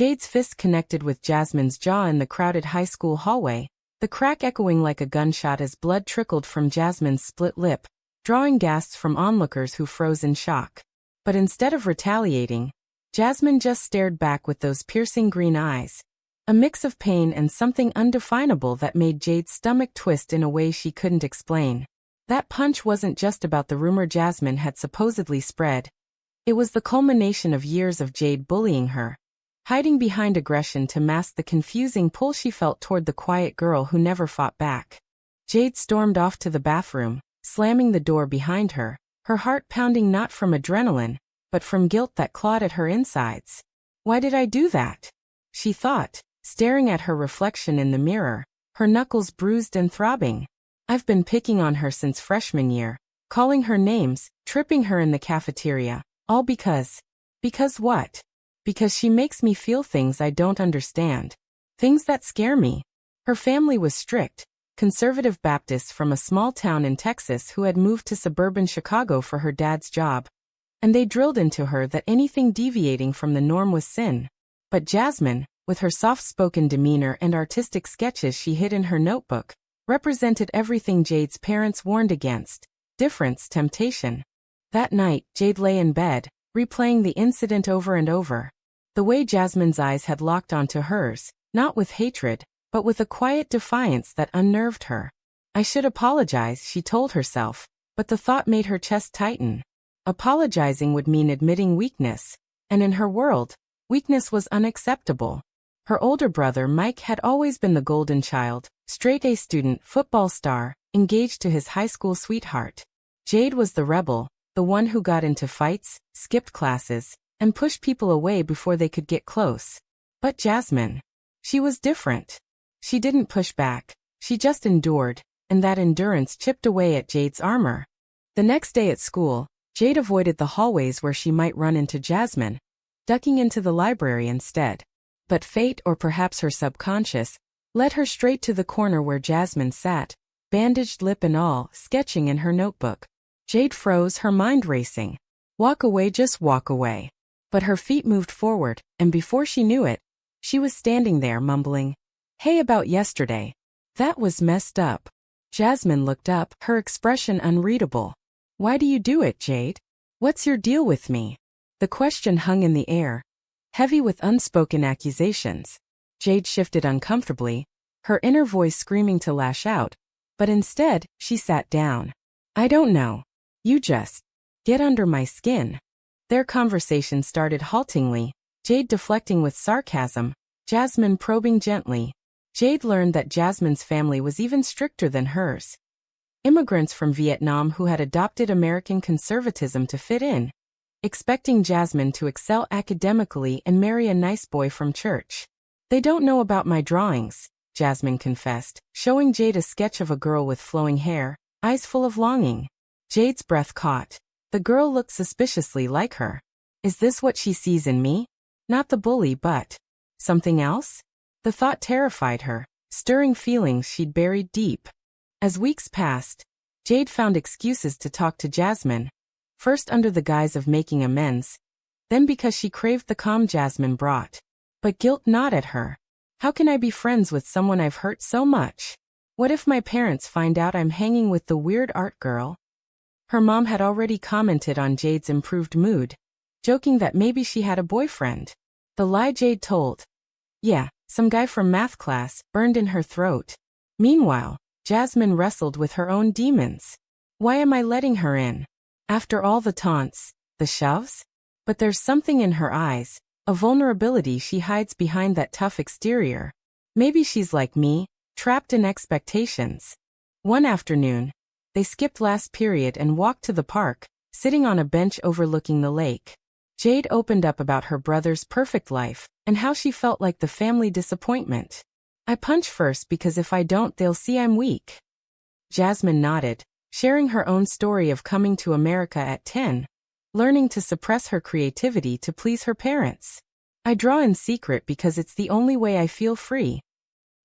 Jade's fist connected with Jasmine's jaw in the crowded high school hallway, the crack echoing like a gunshot as blood trickled from Jasmine's split lip, drawing gasps from onlookers who froze in shock. But instead of retaliating, Jasmine just stared back with those piercing green eyes, a mix of pain and something undefinable that made Jade's stomach twist in a way she couldn't explain. That punch wasn't just about the rumor Jasmine had supposedly spread. It was the culmination of years of Jade bullying her, hiding behind aggression to mask the confusing pull she felt toward the quiet girl who never fought back. Jade stormed off to the bathroom, slamming the door behind her, her heart pounding not from adrenaline, but from guilt that clawed at her insides. Why did I do that? She thought, staring at her reflection in the mirror, her knuckles bruised and throbbing. I've been picking on her since freshman year, calling her names, tripping her in the cafeteria, all because. Because what? Because she makes me feel things I don't understand. Things that scare me. Her family was strict, conservative Baptists from a small town in Texas who had moved to suburban Chicago for her dad's job. And they drilled into her that anything deviating from the norm was sin. But Jasmine, with her soft-spoken demeanor and artistic sketches she hid in her notebook, represented everything Jade's parents warned against: difference, temptation. That night, Jade lay in bed, replaying the incident over and over. The way Jasmine's eyes had locked onto hers, not with hatred, but with a quiet defiance that unnerved her. I should apologize, she told herself, but the thought made her chest tighten. Apologizing would mean admitting weakness, and in her world, weakness was unacceptable. Her older brother Mike had always been the golden child, straight-A student, football star, engaged to his high school sweetheart. Jade was the rebel, the one who got into fights, skipped classes, and pushed people away before they could get close. But Jasmine, she was different. She didn't push back, she just endured, and that endurance chipped away at Jade's armor. The next day at school, Jade avoided the hallways where she might run into Jasmine, ducking into the library instead. But fate, or perhaps her subconscious, led her straight to the corner where Jasmine sat, bandaged lip and all, sketching in her notebook. Jade froze, her mind racing. Walk away, just walk away. But her feet moved forward, and before she knew it, she was standing there mumbling, "Hey, about yesterday. That was messed up." Jasmine looked up, her expression unreadable. "Why do you do it, Jade? What's your deal with me?" The question hung in the air, heavy with unspoken accusations. Jade shifted uncomfortably, her inner voice screaming to lash out, but instead, she sat down. "I don't know. You just get under my skin." Their conversation started haltingly, Jade deflecting with sarcasm, Jasmine probing gently. Jade learned that Jasmine's family was even stricter than hers. Immigrants from Vietnam who had adopted American conservatism to fit in, expecting Jasmine to excel academically and marry a nice boy from church. "They don't know about my drawings," Jasmine confessed, showing Jade a sketch of a girl with flowing hair, eyes full of longing. Jade's breath caught. The girl looked suspiciously like her. Is this what she sees in me? Not the bully, but something else? The thought terrified her, stirring feelings she'd buried deep. As weeks passed, Jade found excuses to talk to Jasmine, first under the guise of making amends, then because she craved the calm Jasmine brought. But guilt gnawed at her. How can I be friends with someone I've hurt so much? What if my parents find out I'm hanging with the weird art girl? Her mom had already commented on Jade's improved mood, joking that maybe she had a boyfriend. The lie Jade told. Yeah, some guy from math class, burned in her throat. Meanwhile, Jasmine wrestled with her own demons. Why am I letting her in? After all the taunts, the shoves? But there's something in her eyes, a vulnerability she hides behind that tough exterior. Maybe she's like me, trapped in expectations. One afternoon, they skipped last period and walked to the park, sitting on a bench overlooking the lake. Jade opened up about her brother's perfect life, and how she felt like the family disappointment. "I punch first because if I don't they'll see I'm weak." Jasmine nodded, sharing her own story of coming to America at 10, learning to suppress her creativity to please her parents. "I draw in secret because it's the only way I feel free."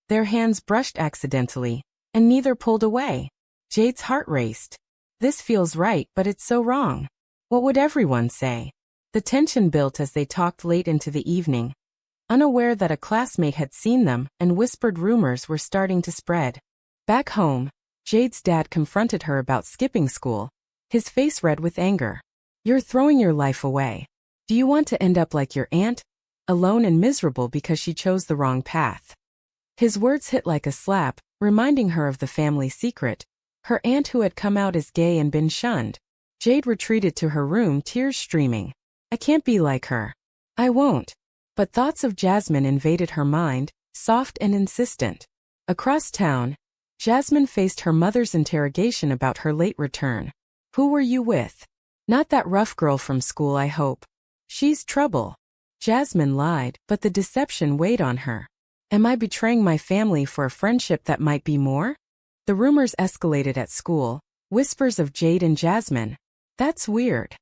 Their hands brushed accidentally, and neither pulled away. Jade's heart raced. This feels right, but it's so wrong. What would everyone say? The tension built as they talked late into the evening. unaware that a classmate had seen them and whispered rumors were starting to spread. Back home, Jade's dad confronted her about skipping school, his face red with anger. "You're throwing your life away. Do you want to end up like your aunt, alone and miserable because she chose the wrong path?" His words hit like a slap, reminding her of the family secret, her aunt who had come out as gay and been shunned. Jade retreated to her room, tears streaming. "I can't be like her. I won't." But thoughts of Jasmine invaded her mind, soft and insistent. Across town, Jasmine faced her mother's interrogation about her late return. "Who were you with?" "Not that rough girl from school, I hope." "She's trouble." Jasmine lied, but the deception weighed on her. "Am I betraying my family for a friendship that might be more?" The rumors escalated at school, whispers of Jade and Jasmine. "That's weird."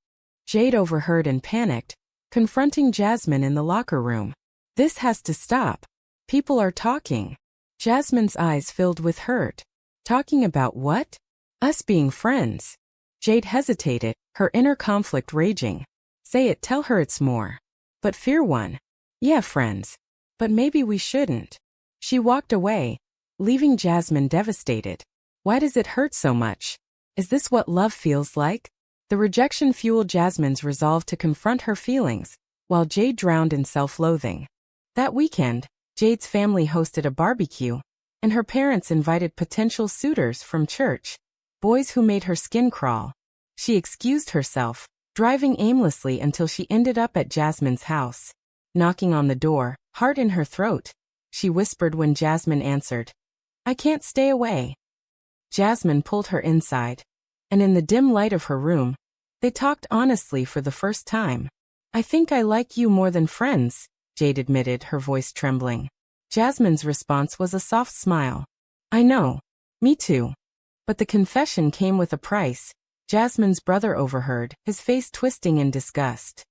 Jade overheard and panicked, confronting Jasmine in the locker room. "This has to stop. People are talking." Jasmine's eyes filled with hurt. "Talking about what?" "Us being friends." Jade hesitated, her inner conflict raging. "Say it, tell her it's more." "But fear one." "Yeah, friends. But maybe we shouldn't." She walked away, leaving Jasmine devastated. Why does it hurt so much? Is this what love feels like? The rejection fueled Jasmine's resolve to confront her feelings, while Jade drowned in self-loathing. That weekend, Jade's family hosted a barbecue, and her parents invited potential suitors from church, boys who made her skin crawl. She excused herself, driving aimlessly until she ended up at Jasmine's house. Knocking on the door, heart in her throat, she whispered when Jasmine answered. "I can't stay away." Jasmine pulled her inside, and in the dim light of her room, they talked honestly for the first time. "I think I like you more than friends," Jade admitted, her voice trembling. Jasmine's response was a soft smile. "I know. Me too." But the confession came with a price. Jasmine's brother overheard, his face twisting in disgust.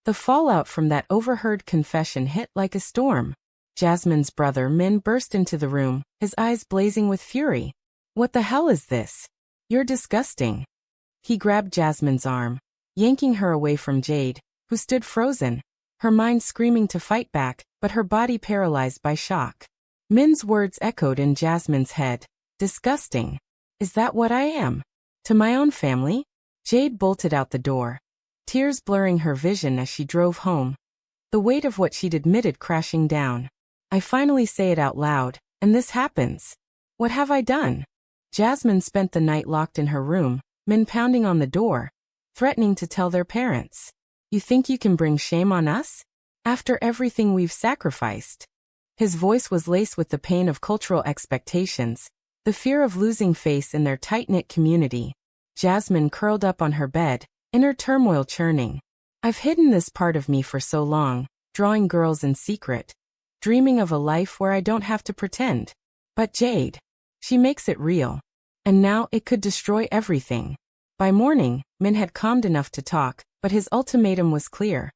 The fallout from that overheard confession hit like a storm. Jasmine's brother Min burst into the room, his eyes blazing with fury. "What the hell is this? You're disgusting." He grabbed Jasmine's arm, yanking her away from Jade, who stood frozen, her mind screaming to fight back, but her body paralyzed by shock. Min's words echoed in Jasmine's head. "Disgusting. Is that what I am? To my own family?" Jade bolted out the door, tears blurring her vision as she drove home, the weight of what she'd admitted crashing down. "I finally say it out loud, and this happens. What have I done?" Jasmine spent the night locked in her room, Min pounding on the door, threatening to tell their parents. "You think you can bring shame on us? After everything we've sacrificed?" His voice was laced with the pain of cultural expectations, the fear of losing face in their tight-knit community. Jasmine curled up on her bed, inner turmoil churning. "I've hidden this part of me for so long, drawing girls in secret, dreaming of a life where I don't have to pretend. But Jade, she makes it real. And now it could destroy everything." By morning, Min had calmed enough to talk, but his ultimatum was clear.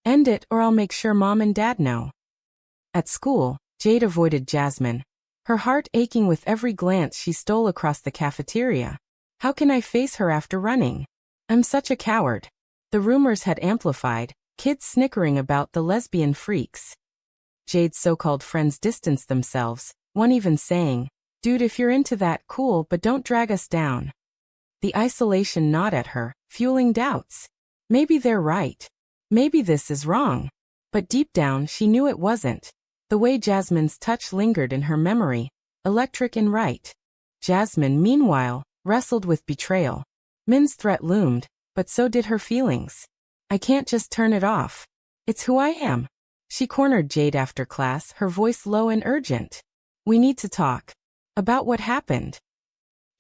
"End it or I'll make sure Mom and Dad know." At school, Jade avoided Jasmine, her heart aching with every glance she stole across the cafeteria. "How can I face her after running? I'm such a coward." The rumors had amplified, kids snickering about the lesbian freaks. Jade's so-called friends distanced themselves, one even saying, "Dude, if you're into that, cool, but don't drag us down." The isolation gnawed at her, fueling doubts. Maybe they're right. Maybe this is wrong. But deep down she knew it wasn't. The way Jasmine's touch lingered in her memory, electric and right. Jasmine, meanwhile, wrestled with betrayal. Min's threat loomed, but so did her feelings. "I can't just turn it off. It's who I am." She cornered Jade after class, her voice low and urgent. "We need to talk. About what happened."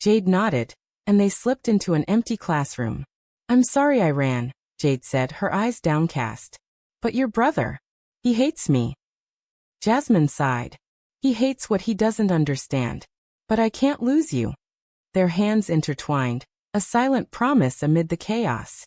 Jade nodded, and they slipped into an empty classroom. "I'm sorry I ran," Jade said, her eyes downcast. "But your brother. He hates me." Jasmine sighed. "He hates what he doesn't understand. But I can't lose you." Their hands intertwined, a silent promise amid the chaos.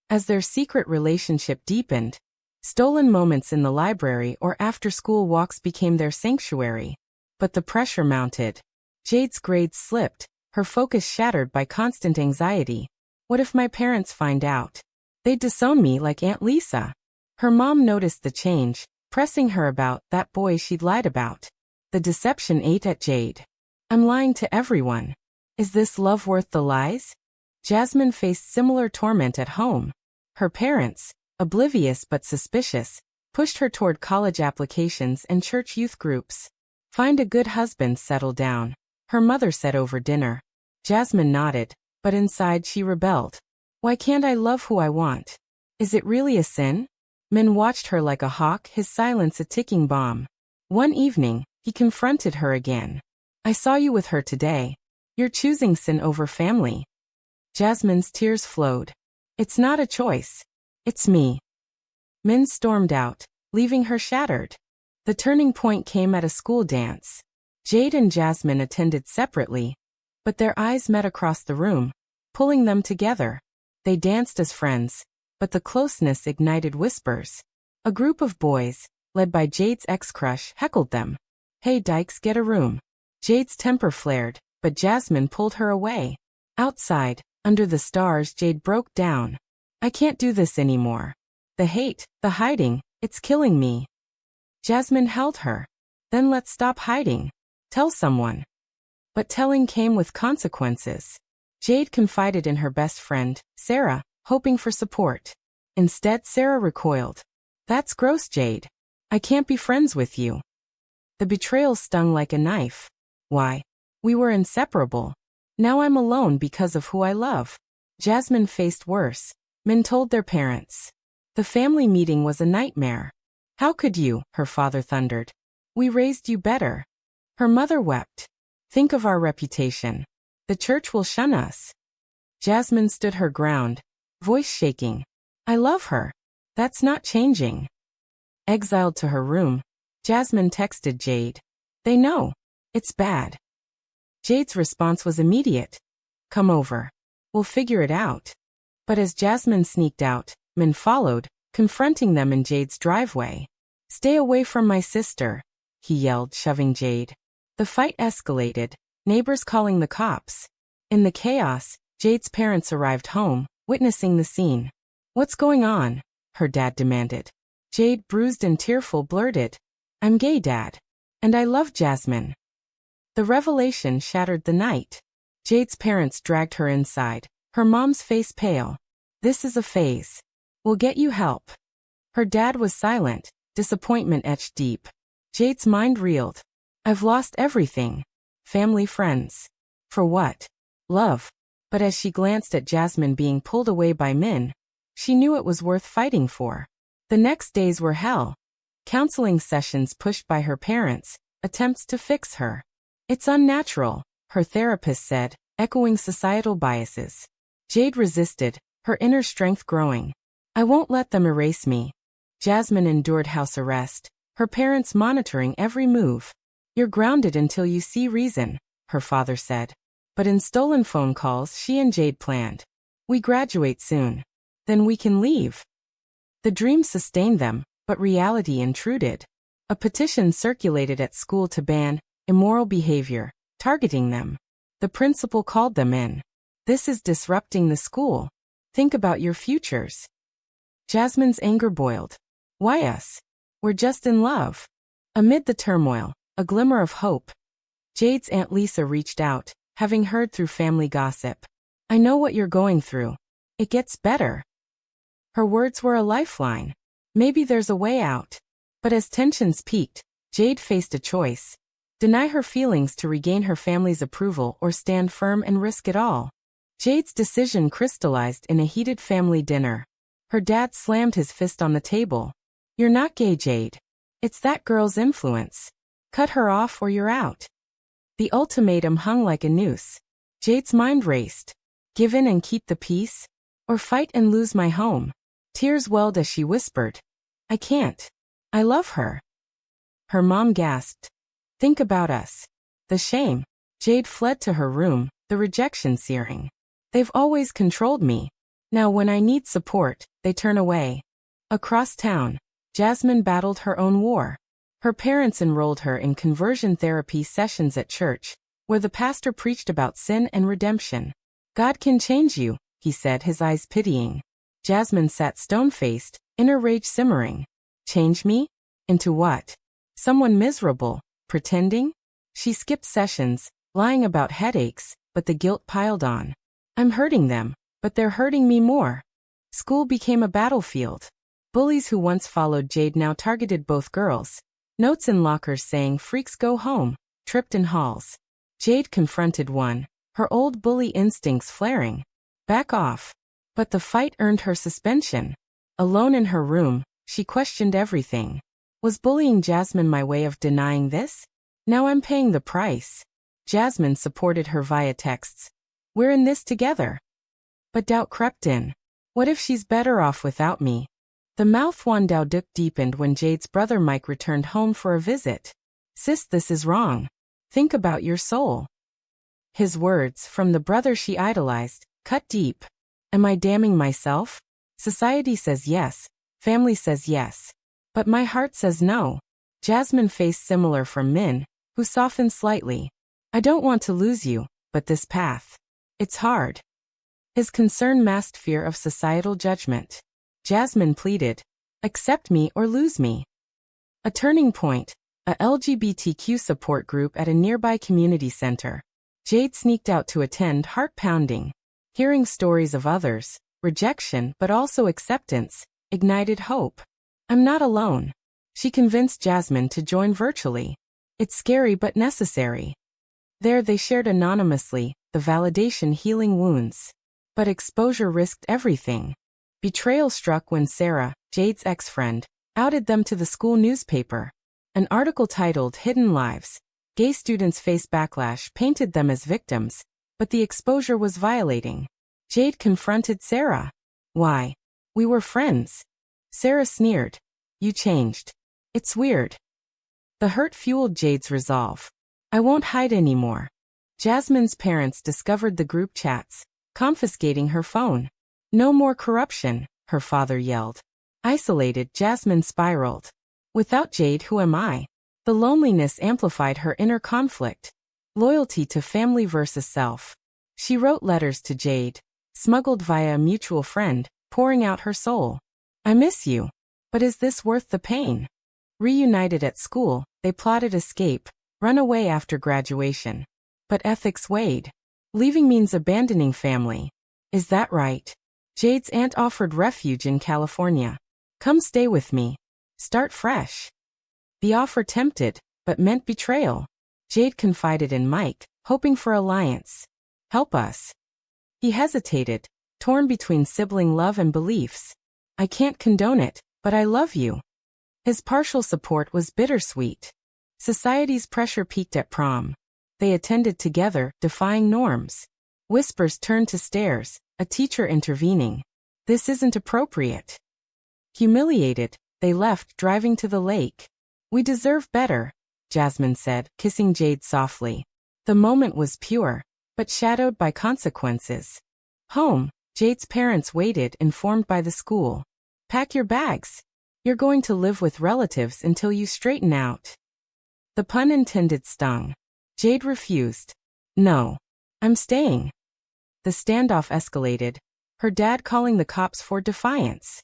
As their secret relationship deepened, stolen moments in the library or after-school walks became their sanctuary. But the pressure mounted. Jade's grades slipped, her focus shattered by constant anxiety. "What if my parents find out? They'd disown me like Aunt Lisa." Her mom noticed the change, pressing her about that boy she'd lied about. The deception ate at Jade. I'm lying to everyone. Is this love worth the lies? Jasmine faced similar torment at home. Her parents, oblivious but suspicious, pushed her toward college applications and church youth groups. Find a good husband, settle down, her mother said over dinner. Jasmine nodded, but inside she rebelled. Why can't I love who I want? Is it really a sin? Min watched her like a hawk, his silence a ticking bomb. One evening, he confronted her again. I saw you with her today. You're choosing sin over family. Jasmine's tears flowed. It's not a choice. It's me. Min stormed out, leaving her shattered. The turning point came at a school dance. Jade and Jasmine attended separately, but their eyes met across the room, pulling them together. They danced as friends, but the closeness ignited whispers. A group of boys, led by Jade's ex-crush, heckled them. Hey dykes, get a room. Jade's temper flared, but Jasmine pulled her away. Outside, under the stars, Jade broke down. I can't do this anymore. The hate, the hiding, it's killing me. Jasmine held her. Then let's stop hiding. Tell someone. But telling came with consequences. Jade confided in her best friend, Sarah, hoping for support. Instead, Sarah recoiled. That's gross, Jade. I can't be friends with you. The betrayal stung like a knife. Why? We were inseparable. Now I'm alone because of who I love. Jasmine faced worse. Min told their parents. The family meeting was a nightmare. How could you, her father thundered. We raised you better. Her mother wept. Think of our reputation. The church will shun us. Jasmine stood her ground, voice shaking. I love her. That's not changing. Exiled to her room, Jasmine texted Jade. They know. It's bad. Jade's response was immediate. Come over. We'll figure it out. But as Jasmine sneaked out, Min followed, confronting them in Jade's driveway. Stay away from my sister, he yelled, shoving Jade. The fight escalated, neighbors calling the cops. In the chaos, Jade's parents arrived home, witnessing the scene. What's going on? Her dad demanded. Jade, bruised and tearful, blurted. I'm gay, Dad. And I love Jasmine. The revelation shattered the night. Jade's parents dragged her inside, her mom's face pale. This is a phase. We'll get you help. Her dad was silent, disappointment etched deep. Jade's mind reeled. I've lost everything. Family, friends. For what? Love. But as she glanced at Jasmine being pulled away by Min, she knew it was worth fighting for. The next days were hell. Counseling sessions pushed by her parents, attempts to fix her. It's unnatural, her therapist said, echoing societal biases. Jade resisted, her inner strength growing. I won't let them erase me. Jasmine endured house arrest, her parents monitoring every move. You're grounded until you see reason, her father said. But in stolen phone calls she and Jade planned. We graduate soon. Then we can leave. The dream sustained them, but reality intruded. A petition circulated at school to ban immoral behavior, targeting them. The principal called them in. This is disrupting the school. Think about your futures. Jasmine's anger boiled. Why us? We're just in love. Amid the turmoil, a glimmer of hope. Jade's Aunt Lisa reached out, having heard through family gossip. I know what you're going through. It gets better. Her words were a lifeline. Maybe there's a way out. But as tensions peaked, Jade faced a choice. Deny her feelings to regain her family's approval or stand firm and risk it all. Jade's decision crystallized in a heated family dinner. Her dad slammed his fist on the table. You're not gay, Jade. It's that girl's influence. Cut her off or you're out. The ultimatum hung like a noose. Jade's mind raced. Give in and keep the peace? Or fight and lose my home? Tears welled as she whispered. I can't. I love her. Her mom gasped. Think about us. The shame. Jade fled to her room, the rejection searing. They've always controlled me. Now when I need support, they turn away. Across town, Jasmine battled her own war. Her parents enrolled her in conversion therapy sessions at church, where the pastor preached about sin and redemption. God can change you, he said, his eyes pitying. Jasmine sat stone-faced, inner rage simmering. Change me? Into what? Someone miserable, pretending? She skipped sessions, lying about headaches, but the guilt piled on. I'm hurting them, but they're hurting me more. School became a battlefield. Bullies who once followed Jade now targeted both girls. Notes in lockers saying freaks go home, tripped in halls. Jade confronted one, her old bully instincts flaring. Back off. But the fight earned her suspension. Alone in her room, she questioned everything. Was bullying Jasmine my way of denying this? Now I'm paying the price. Jasmine supported her via texts. We're in this together. But doubt crept in. What if she's better off without me? The mouth-wandao duk deepened when Jade's brother Mike returned home for a visit. Sis, this is wrong. Think about your soul. His words, from the brother she idolized, cut deep. Am I damning myself? Society says yes. Family says yes. But my heart says no. Jasmine faced similar from Min, who softened slightly. I don't want to lose you, but this path. It's hard. His concern masked fear of societal judgment. Jasmine pleaded, accept me or lose me. A turning point, a LGBTQ support group at a nearby community center. Jade sneaked out to attend, heart pounding. Hearing stories of others, rejection but also acceptance, ignited hope. I'm not alone. She convinced Jasmine to join virtually. It's scary but necessary. There they shared anonymously, the validation healing wounds. But exposure risked everything. Betrayal struck when Sarah, Jade's ex-friend, outed them to the school newspaper. An article titled Hidden Lives. Gay students face backlash painted them as victims, but the exposure was violating. Jade confronted Sarah. Why? We were friends. Sarah sneered. You changed. It's weird. The hurt fueled Jade's resolve. I won't hide anymore. Jasmine's parents discovered the group chats, confiscating her phone. No more corruption, her father yelled. Isolated, Jasmine spiraled. Without Jade, who am I? The loneliness amplified her inner conflict. Loyalty to family versus self. She wrote letters to Jade, smuggled via a mutual friend, pouring out her soul. I miss you. But is this worth the pain? Reunited at school, they plotted escape, run away after graduation. But ethics weighed. Leaving means abandoning family. Is that right? Jade's aunt offered refuge in California. Come stay with me. Start fresh. The offer tempted, but meant betrayal. Jade confided in Mike, hoping for alliance. Help us. He hesitated, torn between sibling love and beliefs. I can't condone it, but I love you. His partial support was bittersweet. Society's pressure peaked at prom. They attended together, defying norms. Whispers turned to stares, a teacher intervening. This isn't appropriate. Humiliated, they left, driving to the lake. We deserve better, Jasmine said, kissing Jade softly. The moment was pure, but shadowed by consequences. Home, Jade's parents waited, informed by the school. Pack your bags. You're going to live with relatives until you straighten out. The pun intended stung. Jade refused. No. I'm staying. The standoff escalated, her dad calling the cops for defiance.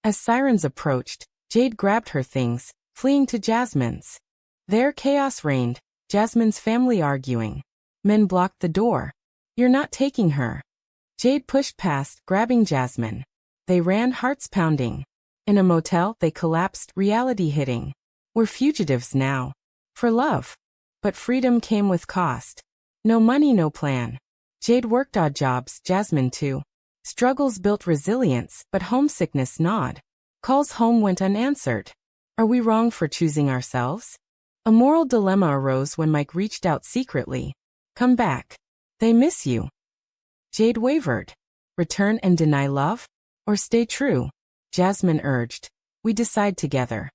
As sirens approached, Jade grabbed her things, fleeing to Jasmine's. There chaos reigned, Jasmine's family arguing. Men blocked the door. You're not taking her. Jade pushed past, grabbing Jasmine. They ran, hearts pounding. In a motel, they collapsed, reality hitting. We're fugitives now. For love. But freedom came with cost. No money, no plan. Jade worked odd jobs, Jasmine too. Struggles built resilience, but homesickness gnawed. Calls home went unanswered. Are we wrong for choosing ourselves? A moral dilemma arose when Mike reached out secretly. Come back. They miss you. Jade wavered. Return and deny love? Or stay true? Jasmine urged. We decide together.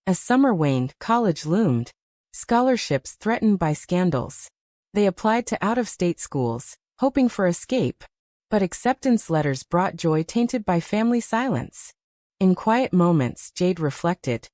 As summer waned, college loomed. Scholarships threatened by scandals. They applied to out-of-state schools, hoping for escape. But acceptance letters brought joy tainted by family silence. In quiet moments, Jade reflected.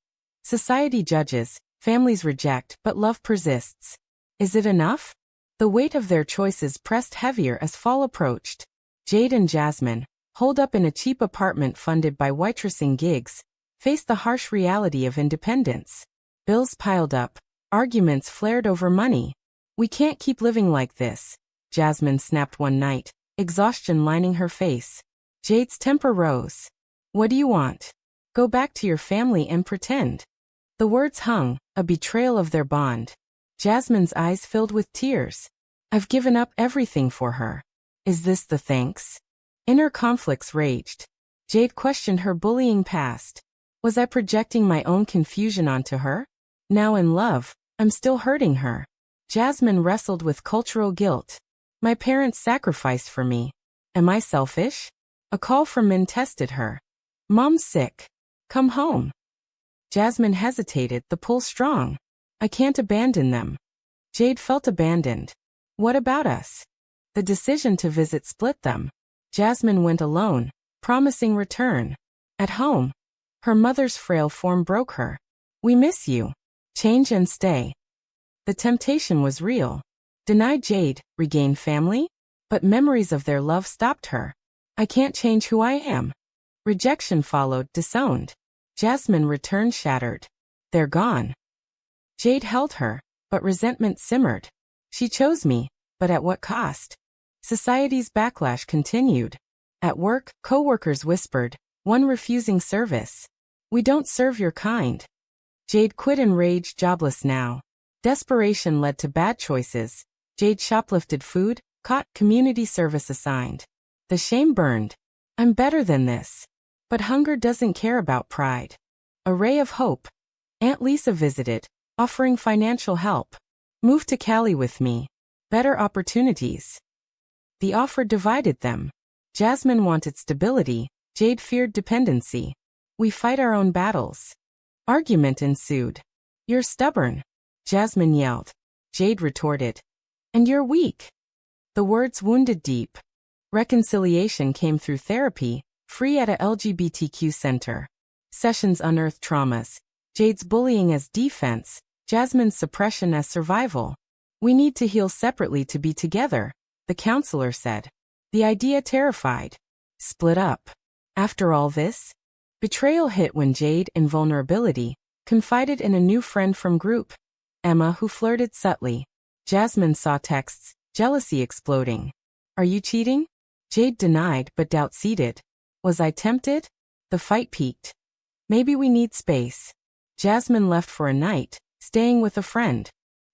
Society judges, families reject, but love persists. Is it enough? The weight of their choices pressed heavier as fall approached. Jade and Jasmine, holed up in a cheap apartment funded by waitressing gigs, face the harsh reality of independence. Bills piled up. Arguments flared over money. We can't keep living like this, Jasmine snapped one night, exhaustion lining her face. Jade's temper rose. What do you want? Go back to your family and pretend. The words hung, a betrayal of their bond. Jasmine's eyes filled with tears. I've given up everything for her. Is this the thanks? Inner conflicts raged. Jade questioned her bullying past. Was I projecting my own confusion onto her? Now in love, I'm still hurting her. Jasmine wrestled with cultural guilt. My parents sacrificed for me. Am I selfish? A call from Min tested her. Mom's sick. Come home. Jasmine hesitated, the pull strong. I can't abandon them. Jade felt abandoned. What about us? The decision to visit split them. Jasmine went alone, promising return. At home, her mother's frail form broke her. We miss you. Change and stay. The temptation was real. Deny Jade, regain family? But memories of their love stopped her. I can't change who I am. Rejection followed, disowned. Jasmine returned shattered. They're gone. Jade held her, but resentment simmered. She chose me, but at what cost? Society's backlash continued. At work, co-workers whispered, one refusing service. We don't serve your kind. Jade quit in rage, jobless now. Desperation led to bad choices. Jade shoplifted food, caught, community service assigned. The shame burned. I'm better than this. But hunger doesn't care about pride. A ray of hope. Aunt Lisa visited, offering financial help. Move to Cali with me. Better opportunities. The offer divided them. Jasmine wanted stability, Jade feared dependency. We fight our own battles. Argument ensued. You're stubborn, Jasmine yelled. Jade retorted. And you're weak. The words wounded deep. Reconciliation came through therapy, free at a LGBTQ center. Sessions unearthed traumas. Jade's bullying as defense, Jasmine's suppression as survival. We need to heal separately to be together, the counselor said. The idea terrified. Split up. After all this? Betrayal hit when Jade, in vulnerability, confided in a new friend from group, Emma, who flirted subtly. Jasmine saw texts, jealousy exploding. Are you cheating? Jade denied, but doubt seeded. Was I tempted? The fight peaked. Maybe we need space. Jasmine left for a night, staying with a friend.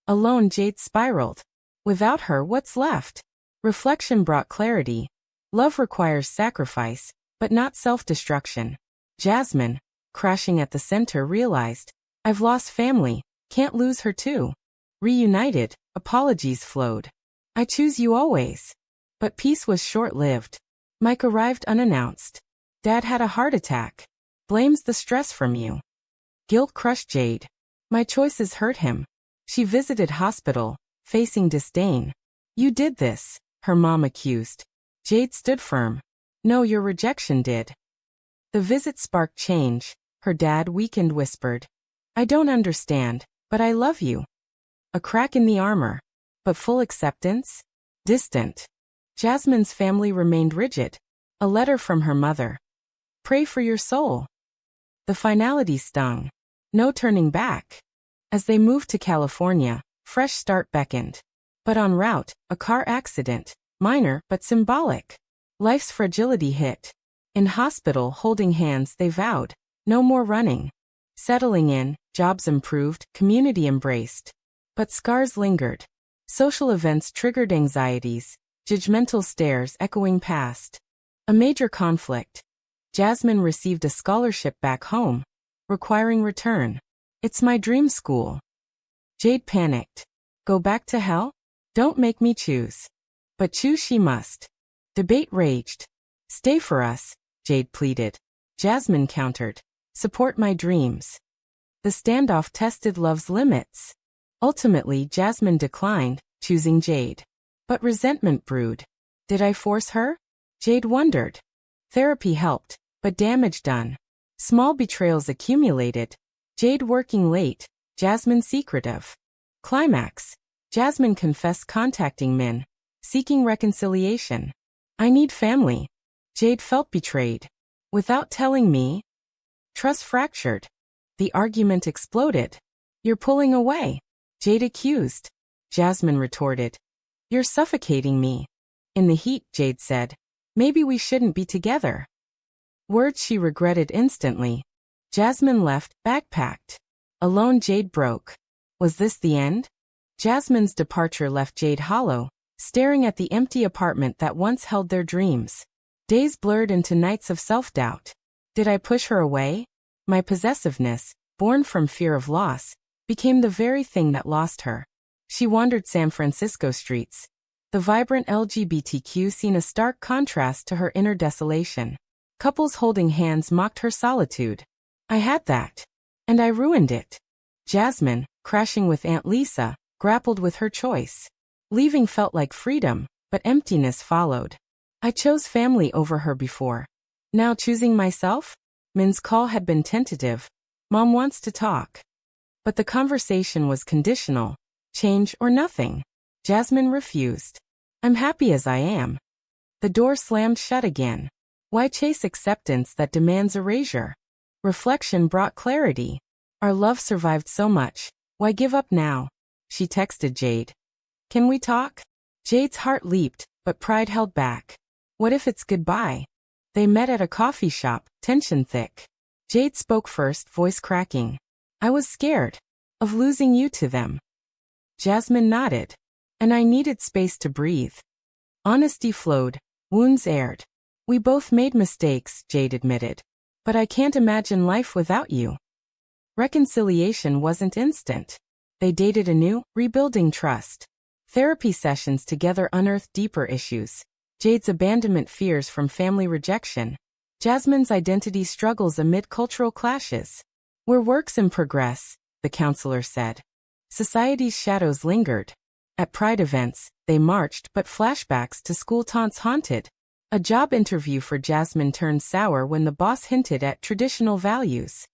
Alone, Jade spiraled. Without her, what's left? Reflection brought clarity. Love requires sacrifice, but not self-destruction. Jasmine, crashing at the center, realized, I've lost family, can't lose her too. Reunited, apologies flowed. I choose you always. But peace was short-lived. Mike arrived unannounced. Dad had a heart attack. Blames the stress from you. Guilt crushed Jade. My choices hurt him. She visited hospital, facing disdain. You did this, her mom accused. Jade stood firm. No, your rejection did. The visit sparked change. Her dad, weakened, whispered. I don't understand, but I love you. A crack in the armor. But full acceptance? Distant. Jasmine's family remained rigid. A letter from her mother. Pray for your soul. The finality stung. No turning back. As they moved to California, fresh start beckoned. But en route, a car accident. Minor, but symbolic. Life's fragility hit. In hospital, holding hands, they vowed. No more running. Settling in, jobs improved, community embraced. But scars lingered. Social events triggered anxieties, judgmental stares echoing past. A major conflict. Jasmine received a scholarship back home, requiring return. It's my dream school. Jade panicked. Go back to hell? Don't make me choose. But choose she must. Debate raged. Stay for us, Jade pleaded. Jasmine countered. Support my dreams. The standoff tested love's limits. Ultimately, Jasmine declined, choosing Jade. But resentment brewed. Did I force her? Jade wondered. Therapy helped, but damage done. Small betrayals accumulated. Jade working late, Jasmine secretive. Climax. Jasmine confessed contacting Min, seeking reconciliation. I need family. Jade felt betrayed. Without telling me. Trust fractured. The argument exploded. You're pulling away, Jade accused. Jasmine retorted. You're suffocating me. In the heat, Jade said. Maybe we shouldn't be together. Words she regretted instantly. Jasmine left, backpacked. Alone, Jade broke. Was this the end? Jasmine's departure left Jade hollow, staring at the empty apartment that once held their dreams. Days blurred into nights of self-doubt. Did I push her away? My possessiveness, born from fear of loss, became the very thing that lost her. She wandered San Francisco streets. The vibrant LGBTQ scene a stark contrast to her inner desolation. Couples holding hands mocked her solitude. I had that. And I ruined it. Jasmine, crashing with Aunt Lisa, grappled with her choice. Leaving felt like freedom, but emptiness followed. I chose family over her before. Now choosing myself? Min's call had been tentative. Mom wants to talk. But the conversation was conditional. Change or nothing. Jasmine refused. I'm happy as I am. The door slammed shut again. Why chase acceptance that demands erasure? Reflection brought clarity. Our love survived so much. Why give up now? She texted Jade. Can we talk? Jade's heart leaped, but pride held back. What if it's goodbye? They met at a coffee shop, tension thick. Jade spoke first, voice cracking. I was scared of losing you to them. Jasmine nodded. And I needed space to breathe. Honesty flowed, wounds aired. We both made mistakes, Jade admitted. But I can't imagine life without you. Reconciliation wasn't instant. They dated anew, rebuilding trust. Therapy sessions together unearthed deeper issues. Jade's abandonment fears from family rejection. Jasmine's identity struggles amid cultural clashes. We're works in progress, the counselor said. Society's shadows lingered. At Pride events, they marched, but flashbacks to school taunts haunted. A job interview for Jasmine turned sour when the boss hinted at traditional values.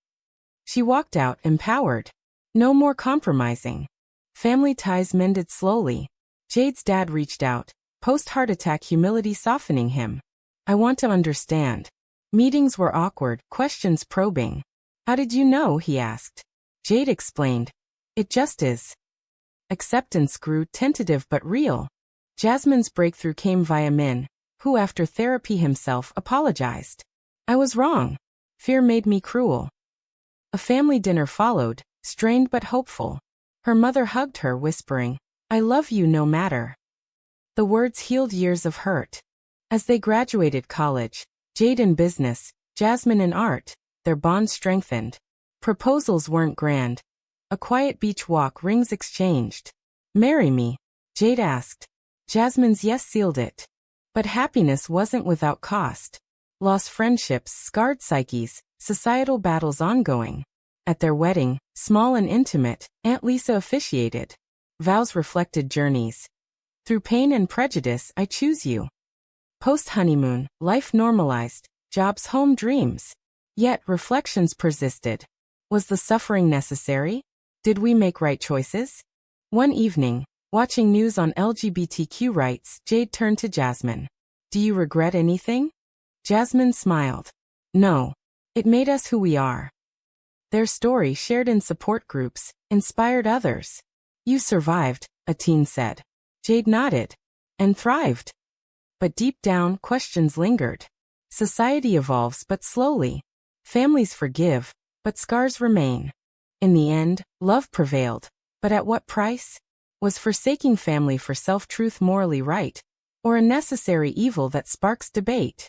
She walked out empowered. No more compromising. Family ties mended slowly. Jade's dad reached out, post-heart attack humility softening him. I want to understand. Meetings were awkward, questions probing. How did you know? He asked. Jade explained. It just is. Acceptance grew, tentative but real. Jasmine's breakthrough came via Min, who after therapy himself apologized. I was wrong. Fear made me cruel. A family dinner followed, strained but hopeful. Her mother hugged her, whispering, I love you no matter. The words healed years of hurt. As they graduated college, Jade in business, Jasmine in art, their bond strengthened. Proposals weren't grand. A quiet beach walk, rings exchanged. Marry me? Jade asked. Jasmine's yes sealed it. But happiness wasn't without cost. Lost friendships, scarred psyches, societal battles ongoing. At their wedding, small and intimate, Aunt Lisa officiated. Vows reflected journeys. Through pain and prejudice, I choose you. Post-honeymoon, life normalized, jobs, home, dreams. Yet reflections persisted. Was the suffering necessary? Did we make right choices? One evening, watching news on LGBTQ rights, Jade turned to Jasmine. Do you regret anything? Jasmine smiled. No. It made us who we are. Their story, shared in support groups, inspired others. You survived, a teen said. Jade nodded. And thrived. But deep down, questions lingered. Society evolves but slowly. Families forgive, but scars remain. In the end, love prevailed. But at what price? Was forsaking family for self-truth morally right? Or a necessary evil that sparks debate?